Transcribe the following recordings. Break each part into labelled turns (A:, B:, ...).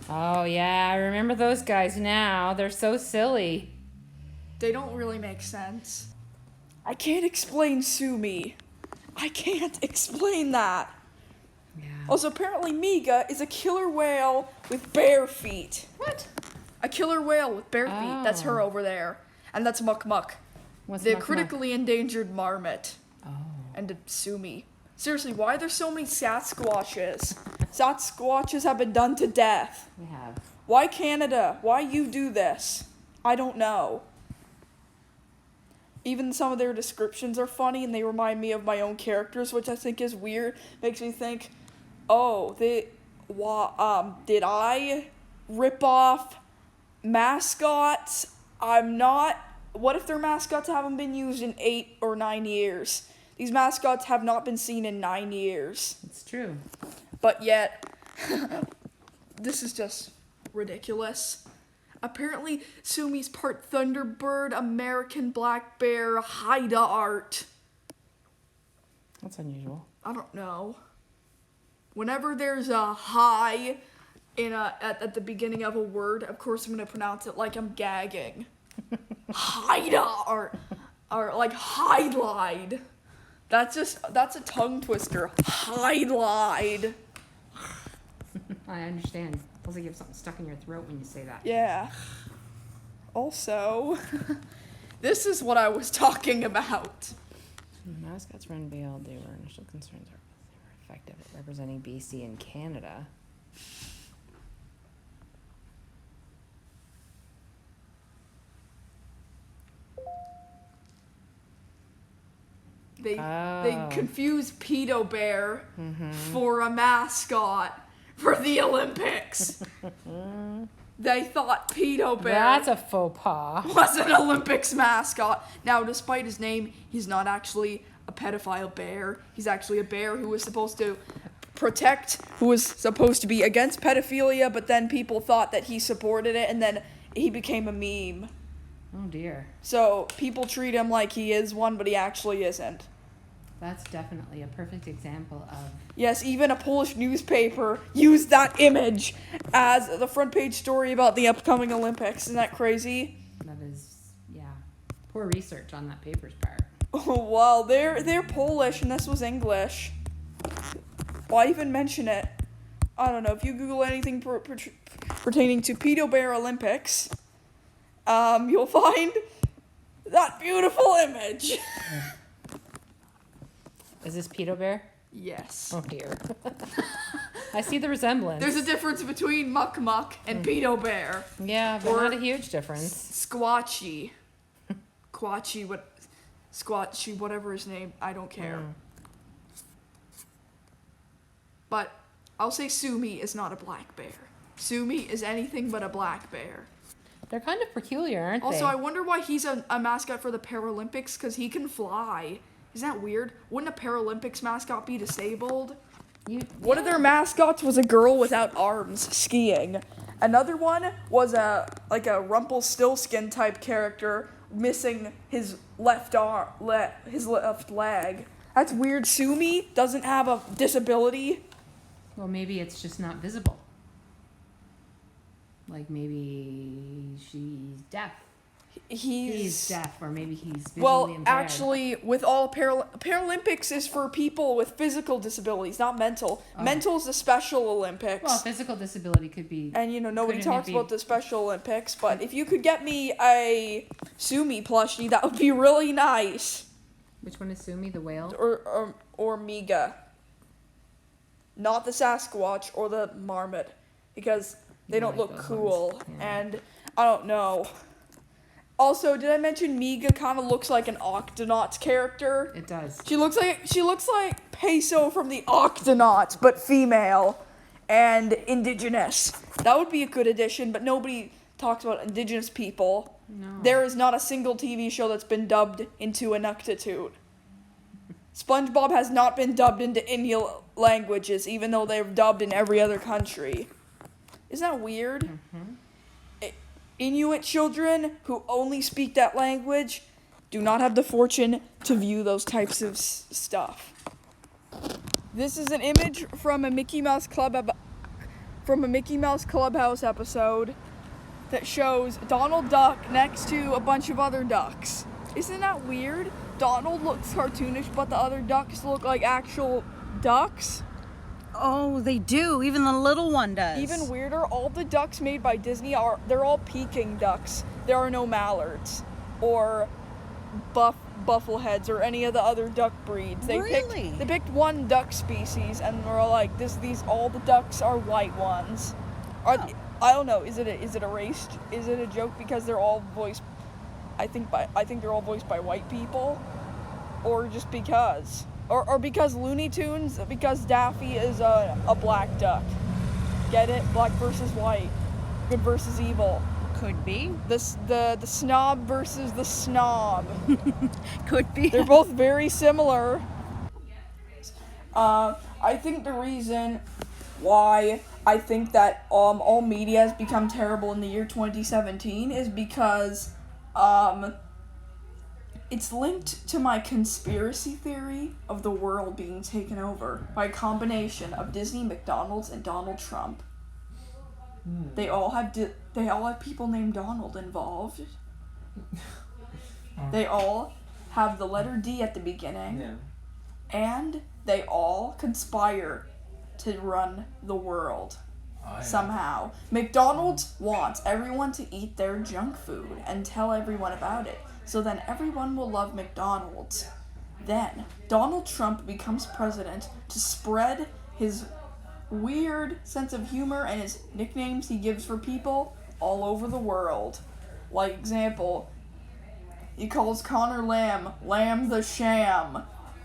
A: Oh, yeah, I remember those guys now. They're so silly.
B: They don't really make sense. I can't explain Sumi. I can't explain that.
A: Yeah.
B: Also, apparently Miga is a killer whale with bare feet.
A: What?
B: A killer whale with bare feet. That's her
A: Oh.
B: over there. And that's Muck Muck.
A: What's
B: The
A: Muck Muck?
B: critically endangered marmot.
A: Oh.
B: And Sumi. Seriously, why are there so many Sasquatches? Sasquatches have been done to death.
A: We have.
B: Why Canada? Why you do this? I don't know. Even some of their descriptions are funny and they remind me of my own characters, which I think is weird. Makes me think, oh, did I rip off mascots? I'm not. What if their mascots haven't been used in 8 or 9 years? These mascots have not been seen in 9 years.
A: It's true.
B: But yet, this is just ridiculous. Apparently, Sumi's part Thunderbird, American black bear, Haida art.
A: That's unusual.
B: I don't know. Whenever there's a hi at the beginning of a word, of course I'm gonna pronounce it like I'm gagging. Haida or like highlight. That's a tongue twister. Highlight.
A: I understand. Feels like you have something stuck in your throat when you say that.
B: Yeah. Also, this is what I was talking about.
A: Mascots were unveiled. They were initial concerns. They were effective at representing BC and Canada.
B: They confused Pedobear for a mascot for the Olympics. They thought Pedobear
A: That's a faux pas.
B: was an Olympics mascot. Now, despite his name, he's not actually a pedophile bear. He's actually a bear who was supposed to who was supposed to be against pedophilia, but then people thought that he supported it, and then he became a meme.
A: Oh dear.
B: So people treat him like he is one, but he actually isn't.
A: That's definitely a perfect example of...
B: Yes, even a Polish newspaper used that image as the front page story about the upcoming Olympics. Isn't that crazy?
A: That is, yeah. Poor research on that paper's part.
B: Oh, well, they're Polish and this was English. Why even mention it? I don't know. If you Google anything pertaining to Pedobear Olympics, you'll find that beautiful image.
A: Is this Pedobear?
B: Yes.
A: Oh dear. I see the resemblance.
B: There's a difference between Muck Muck and Pedobear.
A: Yeah, but
B: Or
A: not a huge difference.
B: Squatchy. Squatchy, whatever his name, I don't care. But I'll say Sumi is not a black bear. Sumi is anything but a black bear.
A: They're kind of peculiar, aren't they?
B: Also, I wonder why he's a mascot for the Paralympics, because he can fly. Isn't that weird? Wouldn't a Paralympics mascot be disabled? One of their mascots was a girl without arms skiing. Another one was a Rumpelstiltskin type character missing his left leg. That's weird. Sumi doesn't have a disability.
A: Well, maybe it's just not visible. Like maybe she's deaf. He's deaf, or maybe he's visually impaired.
B: Actually, with all Paralympics is for people with physical disabilities, not mental. Oh. Mental is the Special Olympics.
A: Well, physical disability could be...
B: And, nobody talks about the Special Olympics, but if you could get me a Sumi plushie, that would be really nice.
A: Which one is Sumi, the whale?
B: Or Miga. Not the Sasquatch or the marmot, because they don't look cool, and I don't know. Also, did I mention Miga kind of looks like an Octonauts character?
A: It does.
B: She looks like Peso from the Octonauts, but female and indigenous. That would be a good addition, but nobody talks about indigenous people.
A: No.
B: There is not a single TV show that's been dubbed into Inuktitut. SpongeBob has not been dubbed into Indian languages, even though they're dubbed in every other country. Isn't that weird?
A: Mm-hmm.
B: Inuit children who only speak that language do not have the fortune to view those types of stuff. This is an image from a Mickey Mouse Club from a Mickey Mouse Clubhouse episode that shows Donald Duck next to a bunch of other ducks. Isn't that weird? Donald looks cartoonish, but the other ducks look like actual ducks.
C: Oh, they do. Even the little one does.
B: Even weirder, all the ducks made by Disney they're all Peking ducks. There are no mallards or buffleheads or any of the other duck breeds. They picked one duck species and were like, all the ducks are white ones. I don't know. Is it a race? Is it a joke because they're all voiced? I think they're all voiced by white people, or just because. Or because Looney Tunes, because Daffy is a black duck. Get it? Black versus white. Good versus evil.
C: Could be.
B: The snob versus the snob.
C: Could be.
B: They're both very similar. I think the reason why I think that all media has become terrible in the year 2017 is because it's linked to my conspiracy theory of the world being taken over by a combination of Disney, McDonald's, and Donald Trump. They all have people named Donald involved. They all have the letter D at the beginning.
D: Yeah.
B: And they all conspire to run the world. Somehow. McDonald's wants everyone to eat their junk food and tell everyone about it. So then everyone will love McDonald's. Then Donald Trump becomes president to spread his weird sense of humor and his nicknames he gives for people all over the world. Like example, he calls Connor Lamb the Sham.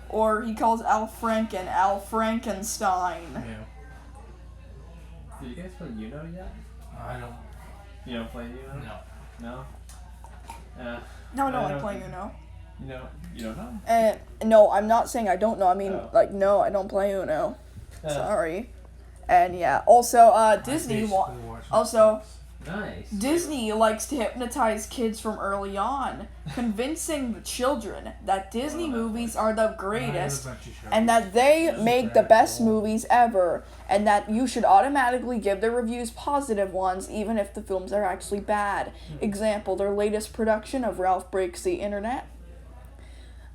B: Or he calls Al Franken Al Frankenstein.
D: Yeah. Did you guys play Uno yet?
E: I don't.
D: You don't play Uno?
E: No.
D: No?
B: No,
D: I
B: I play Uno.
D: You don't know?
B: And no, I'm not saying I don't know. I mean,
D: Oh.
B: no, I don't play Uno. Sorry. And yeah, also, Disney
D: Nice.
B: Disney likes to hypnotize kids from early on, convincing the children that Disney movies are the greatest and that they make the best movies ever, and that you should automatically give their reviews positive ones even if the films are actually bad. Example, their latest production of Ralph Breaks the Internet,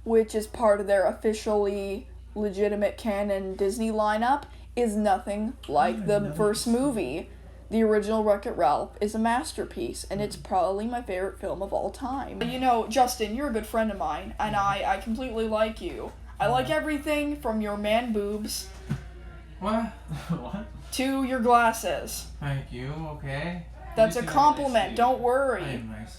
B: which is part of their officially legitimate canon Disney lineup, is nothing like the first movie. The original Wreck-It Ralph is a masterpiece, and it's probably my favorite film of all time. You know, Justin, you're a good friend of mine, and I completely like you. I like everything from your man boobs
E: What?
D: What?
B: to your glasses.
E: Thank you. Okay.
B: That's a
E: You seem
B: compliment,
E: nice.
B: don't
E: I
B: worry.
E: am nice.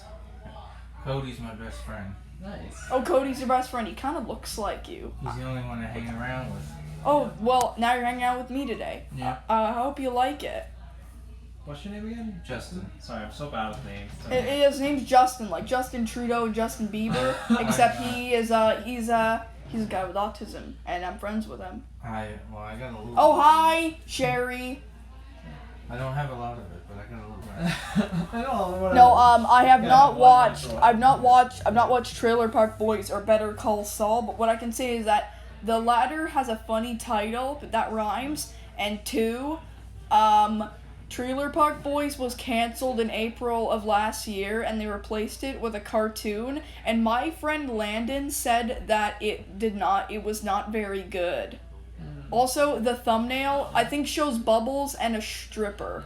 E: Cody's my best friend.
D: Nice.
B: Oh, Cody's your best friend. He kind of looks like you.
E: He's the only one I hang around with.
B: Oh, well, now you're hanging out with me today.
E: Yeah.
B: I hope you like it.
D: What's your name again?
E: Justin.
D: Sorry, I'm so bad with names.
B: His name's Justin, like Justin Trudeau and Justin Bieber, except he's a guy with autism, and I'm friends with him.
E: I got a little.
B: Oh, hi, Sherry.
E: I don't have a lot of it, but I got a little.
D: I don't know.
B: No, I have
D: Yeah,
B: not
D: one
B: watched.
D: natural.
B: I've not watched Trailer Park Boys or Better Call Saul. But what I can say is that the latter has a funny title, but that rhymes. And two, Trailer Park Boys was canceled in April of last year, and they replaced it with a cartoon. And my friend Landon said that it was not very good. Also, the thumbnail I think shows Bubbles and a stripper.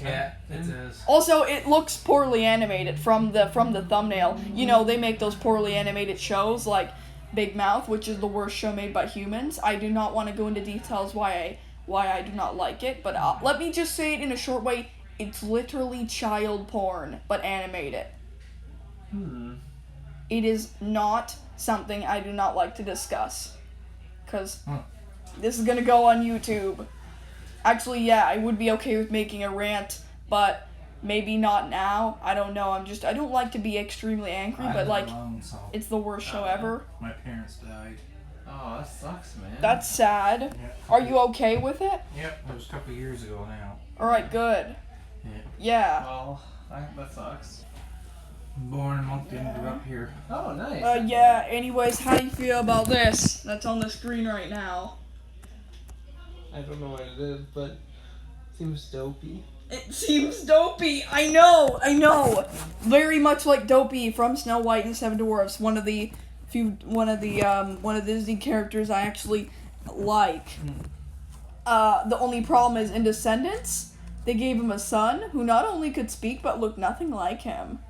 E: Yeah, it is.
B: Also, it looks poorly animated from the thumbnail. You know, they make those poorly animated shows like Big Mouth, which is the worst show made by humans. I do not want to go into details why I do not like it, but let me just say it in a short way. It's literally child porn, but animated. It is not something I do not like to discuss, because this is going to go on YouTube. Actually, yeah, I would be okay with making a rant, but maybe not now. I don't know. I don't like to be extremely angry,
E: I
B: but
E: live
B: like,
E: alone, so
B: it's the worst show ever.
E: my parents died.
D: Oh, that sucks, man.
B: That's sad.
E: Yeah.
B: Are you okay with it?
E: Yep, it was a couple years ago now.
B: Alright, good.
E: Yeah.
B: Yeah.
D: Well, that sucks.
E: Born in Moncton, grew up here.
D: Oh, nice.
B: Yeah, anyways, how do you feel about this? That's on the screen right now.
D: I don't know what it is, but
E: Seems dopey.
B: It seems dopey. I know. Very much like Dopey from Snow White and the Seven Dwarfs. One of the Disney characters I actually like. The only problem is in Descendants, they gave him a son who not only could speak but looked nothing like him.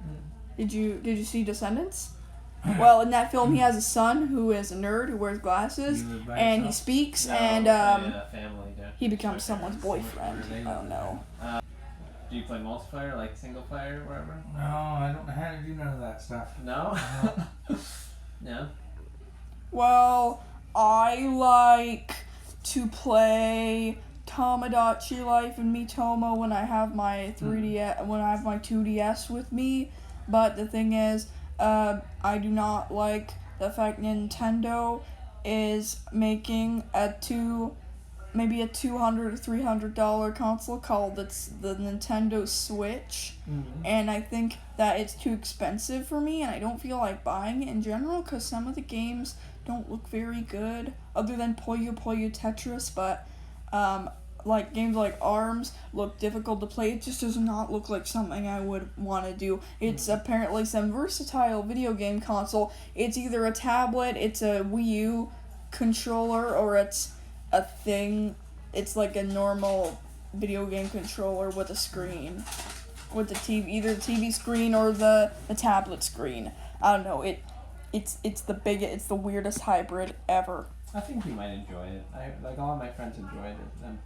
B: Did you see Descendants? Well, in that film, he has a son who is a nerd who wears glasses and he speaks and
D: family, yeah.
B: he becomes someone's boyfriend. I don't know.
D: Do you play multiplayer, like single player, or whatever?
E: No, I don't know how to do none of that stuff.
D: No. No.
B: Well, I like to play Tamagotchi Life and Miitomo when I have my 3DS, when I have my 2DS with me. But the thing is, I do not like the fact Nintendo is making maybe a $200 or $300 console called the Nintendo Switch, and I think that it's too expensive for me, and I don't feel like buying it in general because some of the games don't look very good, other than Puyo Puyo Tetris, but like games like ARMS look difficult to play. It just does not look like something I would want to do. It's apparently some versatile video game console. It's either a tablet, it's a Wii U controller, or it's a thing. It's like a normal video game controller with a screen, with the TV, either the TV screen or the tablet screen. I don't know. It's the weirdest hybrid ever.
D: I think you might enjoy it. Like all of my friends enjoyed it. And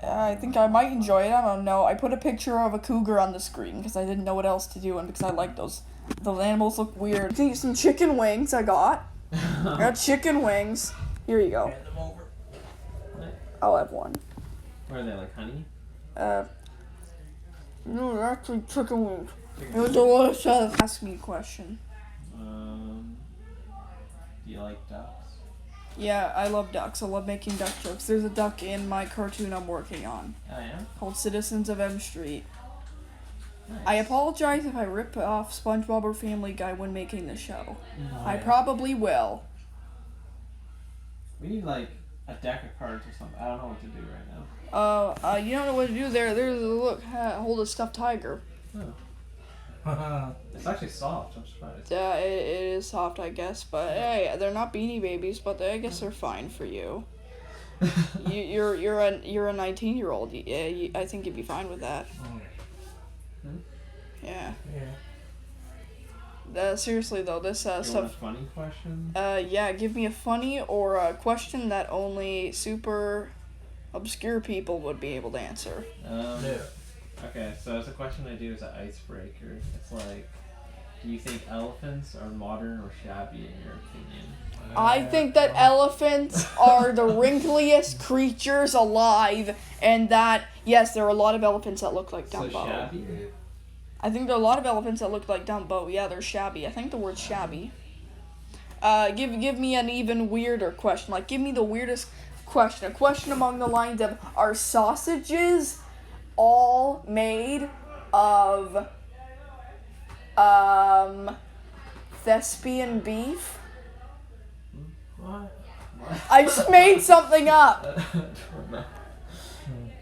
B: I think I might enjoy it. I don't know. I put a picture of a cougar on the screen because I didn't know what else to do, and because I like those animals look weird. Some chicken wings I got. I got chicken wings. Here you go.
E: Hand them over.
B: I'll have one.
D: What are they, like honey?
B: No, they're actually chicken wings. It was delicious. Ask me a question.
D: Do you like ducks?
B: Yeah, I love ducks. I love making duck jokes. There's a duck in my cartoon I'm working on
D: Oh, yeah?
B: called Citizens of M Street.
D: Nice.
B: I apologize if I rip off SpongeBob or Family Guy when making the show.
E: Oh,
B: I
E: yeah.
B: probably will.
D: We need like a deck of cards or something. I don't know what to do right now.
B: You don't know what to do there. There's a look. Hold a stuffed tiger.
D: Oh. It's actually soft. I'm surprised.
B: It is soft, I guess, but hey, they're not Beanie Babies, but I guess they're fine for you. You're a 19-year-old. Yeah, I think you'd be fine with that. Yeah. Seriously though, this
D: You want a
B: stuff.
D: funny question?
B: Yeah, give me a funny or a question that only super obscure people would be able to answer.
D: Okay, so it's a question I do as an icebreaker. It's like, do you think elephants are modern or shabby in your opinion?
B: I think that elephants are the wrinkliest creatures alive, and that, yes, there are a lot of elephants that look like Dumbo.
D: So shabby?
B: I think there are a lot of elephants that look like Dumbo. Yeah, they're shabby. I think the word's shabby. Give me an even weirder question. Like, give me the weirdest question. A question along the lines of, are sausages all made of thespian beef?
D: What?
B: I just made something up.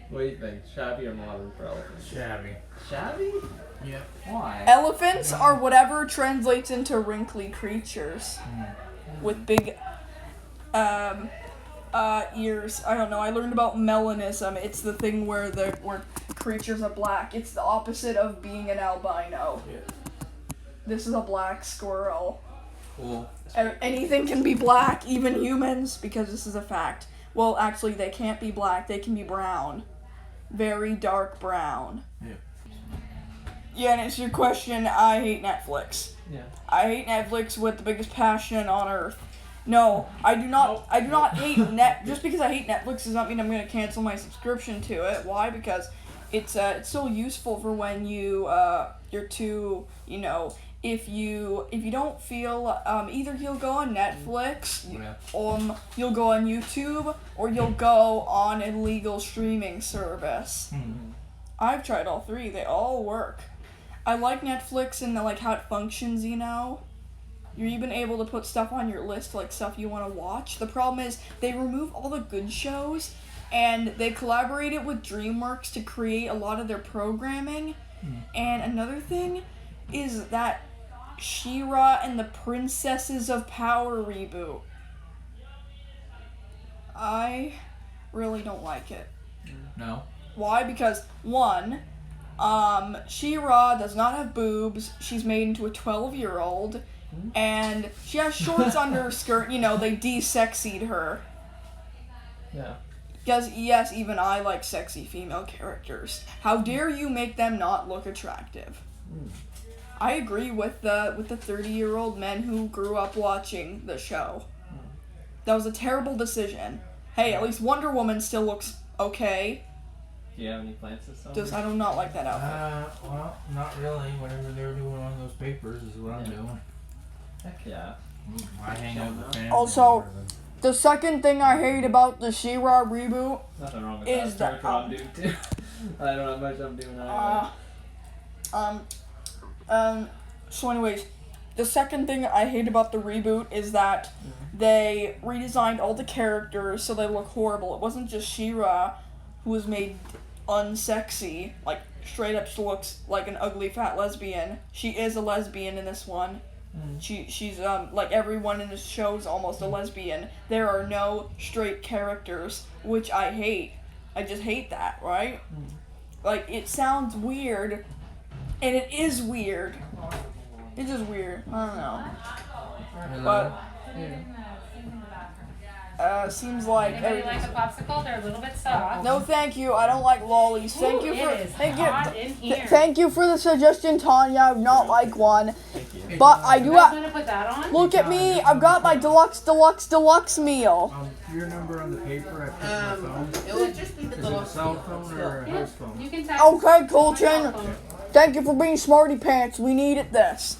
D: What do you think? Shabby or modern for elephants?
E: Shabby.
D: Shabby?
E: Yeah.
D: Why?
B: Elephants are whatever translates into wrinkly creatures with big ears. I don't know. I learned about melanism. It's the thing where creatures are black. It's the opposite of being an albino.
E: Yeah.
B: This is a black squirrel.
E: Cool.
B: Anything can be black, even humans, because this is a fact. Well, actually, they can't be black. They can be brown. Very dark brown.
E: Yeah.
B: Yeah, and it's your question. I hate Netflix.
D: Yeah.
B: I hate Netflix with the biggest passion on earth. No, I do not. I do not hate Just because I hate Netflix does not mean I'm going to cancel my subscription to it. Why? Because it's so useful for when you're too, if you don't feel either you'll go on Netflix, you'll go on YouTube, or you'll go on a legal streaming service. I've tried all three. They all work. I like Netflix and like how it functions, You're even able to put stuff on your list, like stuff you want to watch. The problem is they remove all the good shows and they collaborated with DreamWorks to create a lot of their programming. And another thing is that She-Ra and the Princesses of Power reboot. I really don't like it.
E: No.
B: Why? Because one, She-Ra does not have boobs. She's made into a 12-year-old, and she has shorts under her skirt. You know, they de-sexied her.
D: Yeah.
B: Because yes, even I like sexy female characters. How dare you make them not look attractive? I agree with the 30-year-old men who grew up watching the show. That was a terrible decision. Hey, at least Wonder Woman still looks okay.
D: Do you have any plans this summer?
B: Just I do not like that outfit.
E: Well, not really. Whatever they're doing on those papers is what I'm doing.
D: Heck yeah.
E: I hang out with family.
B: Also, the second thing I hate about the She-Ra reboot
D: Nothing wrong with
B: is
D: that.
B: that
D: That's what I'm doing too. I don't have much I'm doing either.
B: So anyways, the second thing I hate about the reboot is that they redesigned all the characters so they look horrible. It wasn't just She-Ra who was made unsexy, like straight up she looks like an ugly fat lesbian. She is a lesbian in this one. She's like everyone in this show is almost a lesbian. There are no straight characters, which I hate. I just hate that, right? Like, it sounds weird, and it is weird. It's just weird. I don't know. But seems like
F: Anybody like a popsicle? They're a little bit soft.
B: no, thank you. I don't like lollies. Thank you for
F: It is hot in here.
B: thank you for the suggestion, Tanya. I would not like one,
D: Thank you.
B: but I do
F: You guys
B: have.
F: want to put that on?
B: Look at me. I've got my deluxe meal.
E: Your number on the paper, I put my phone.
G: It would just be the
E: Is it a cell phone or a
F: Yeah,
E: house phone?
F: you can tap
B: Okay,
F: my cell
B: Colton.
F: phone.
B: Thank you for being smarty pants. We needed this.